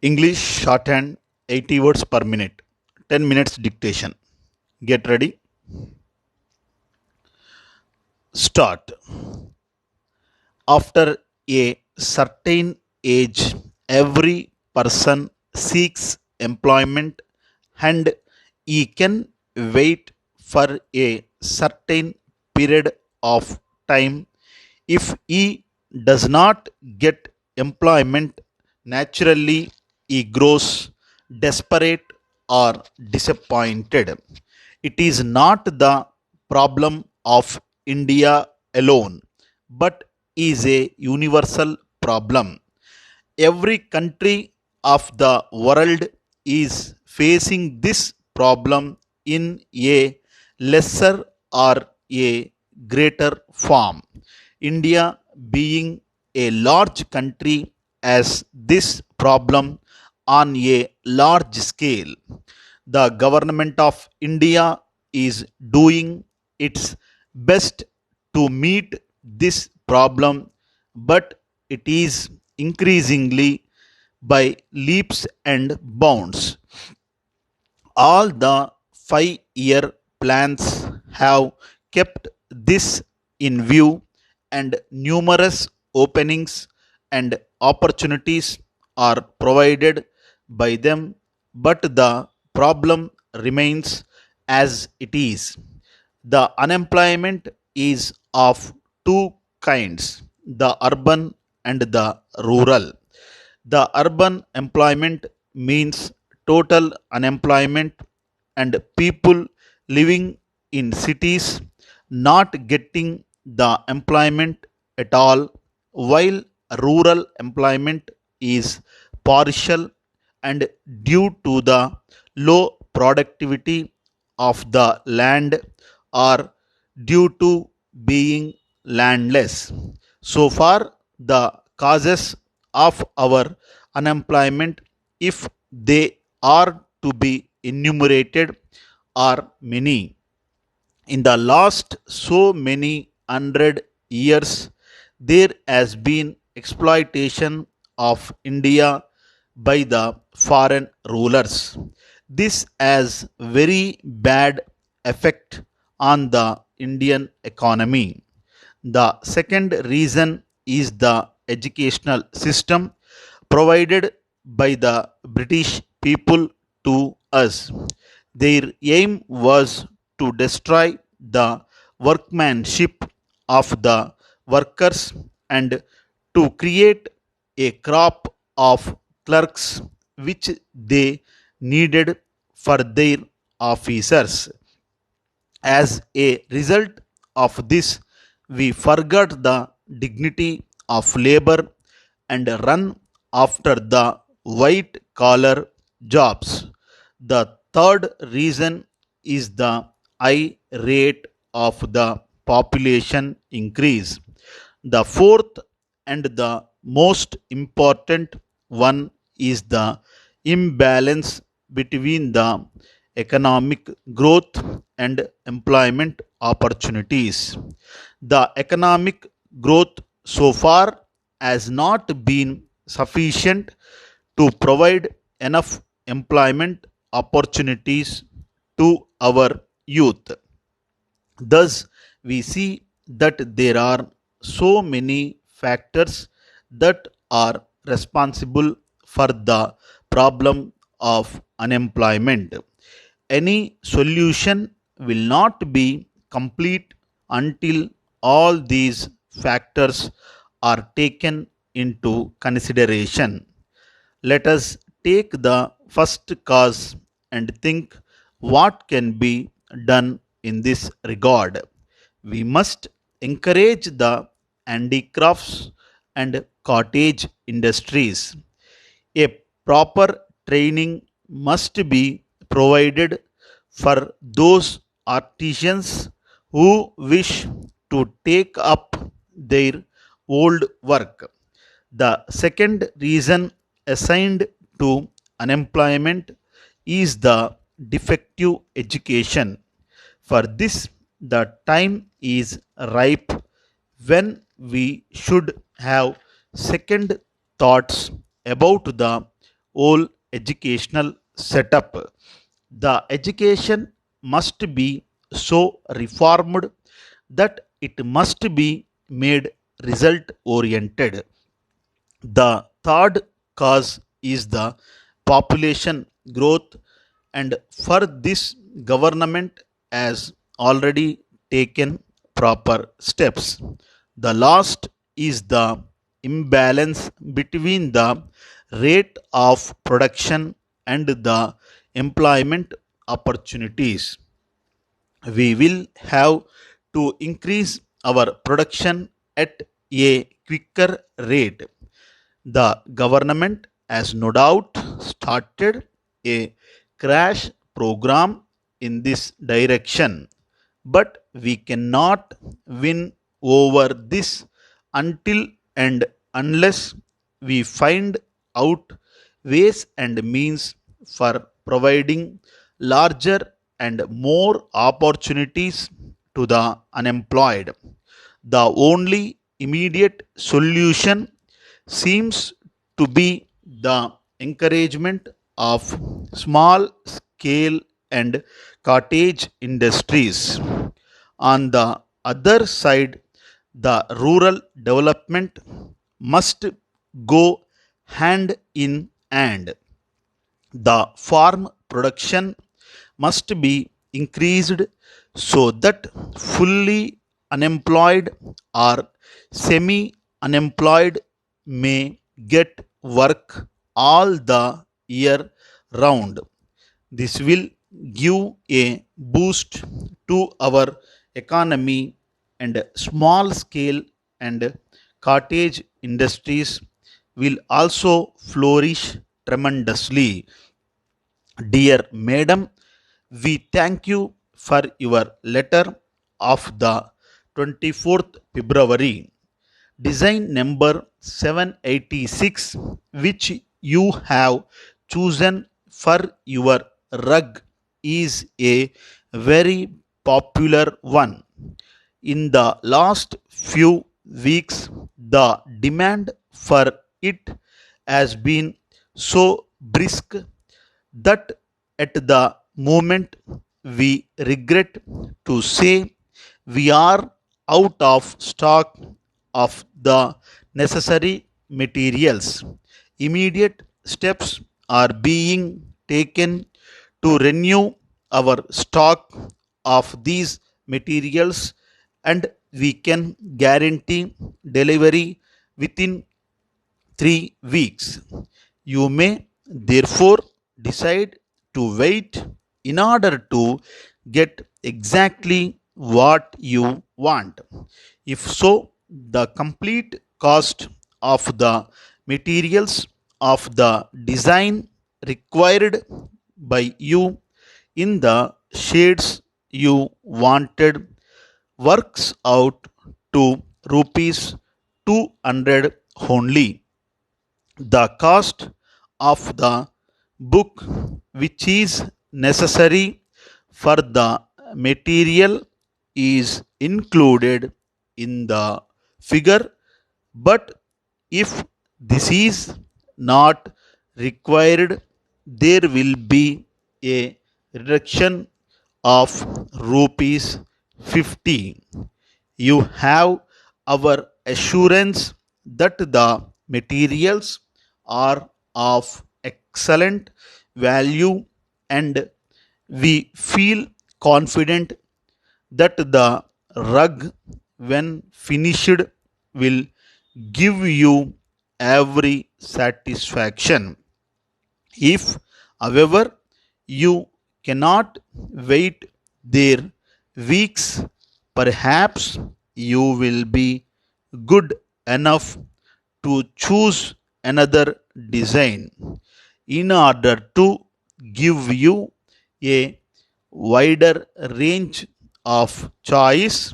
English shorthand 80 words per minute, 10 minutes dictation. Get ready. Start. After a certain age, every person seeks employment and he can wait for a certain period of time. If he does not get employment, naturally he grows desperate or disappointed. It is not the problem of India alone, but is a universal problem. Every country of the world is facing this problem in a lesser or a greater form. India, being a large country, has this problem on a large scale. The government of India is doing its best to meet this problem, but it is increasingly by leaps and bounds. All the 5-year plans have kept this in view, and numerous openings and opportunities are provided by them, but the problem remains as it is. The unemployment is of two kinds, the urban and the rural. The urban employment means total unemployment and people living in cities not getting the employment at all, while rural employment is partial and due to the low productivity of the land or due to being landless. So far, the causes of our unemployment, if they are to be enumerated, are many. In the last so many hundred years, there has been exploitation of India by the foreign rulers. This has very bad effect on the Indian economy. The second reason is the educational system provided by the British people to us. Their aim was to destroy the workmanship of the workers and to create a crop of clerks which they needed for their officers. As a result of this, we forgot the dignity of labor and run after the white collar jobs. The third reason is the high rate of the population increase. The fourth and the most important one is the imbalance between the economic growth and employment opportunities. The economic growth so far has not been sufficient to provide enough employment opportunities to our youth. Thus, we see that there are so many factors that are responsible for the problem of unemployment. Any solution will not be complete until all these factors are taken into consideration. Let us take the first cause and think what can be done in this regard. We must encourage the handicrafts and cottage industries. A proper training must be provided for those artisans who wish to take up their old work. The second reason assigned to unemployment is the defective education. For this, the time is ripe when we should have second thoughts about the whole educational setup. The education must be so reformed that it must be made result oriented. The third cause is the population growth, and for this, government has already taken proper steps. The last is the imbalance between the rate of production and the employment opportunities. We will have to increase our production at a quicker rate. The government has no doubt started a crash program in this direction, but we cannot win over this until and unless we find out ways and means for providing larger and more opportunities to the unemployed. The only immediate solution seems to be the encouragement of small scale and cottage industries. On the other side, the rural development must go hand in hand. The farm production must be increased so that fully unemployed or semi unemployed may get work all the year round. This will give a boost to our economy, and small scale and cottage industries will also flourish tremendously. Dear Madam, we thank you for your letter of the 24th February, design number 786, which you have chosen for your rug, is a very popular one. In the last few weeks, the demand for it has been so brisk that at the moment we regret to say we are out of stock of the necessary materials. Immediate steps are being taken to renew our stock of these materials, and we can guarantee delivery within 3 weeks. You may therefore decide to wait in order to get exactly what you want. If so, the complete cost of the materials of the design required by you in the shades you wanted works out to rupees 200 only. The cost of the book, which is necessary for the material, is included in the figure, but if this is not required, there will be a reduction of rupees 50. You have our assurance that the materials are of excellent value, and we feel confident that the rug, when finished, will give you every satisfaction. If, however, you cannot wait there weeks, perhaps you will be good enough to choose another design. In order to give you a wider range of choice,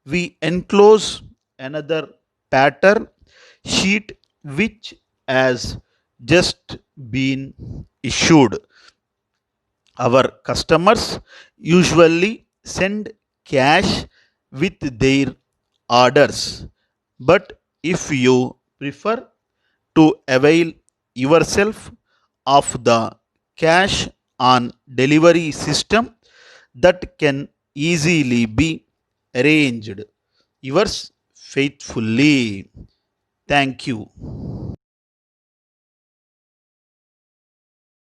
we enclose another pattern sheet which has just been issued. Our customers usually send cash with their orders, but if you prefer to avail yourself of the cash on delivery system that can easily be arranged. Yours faithfully. Thank you.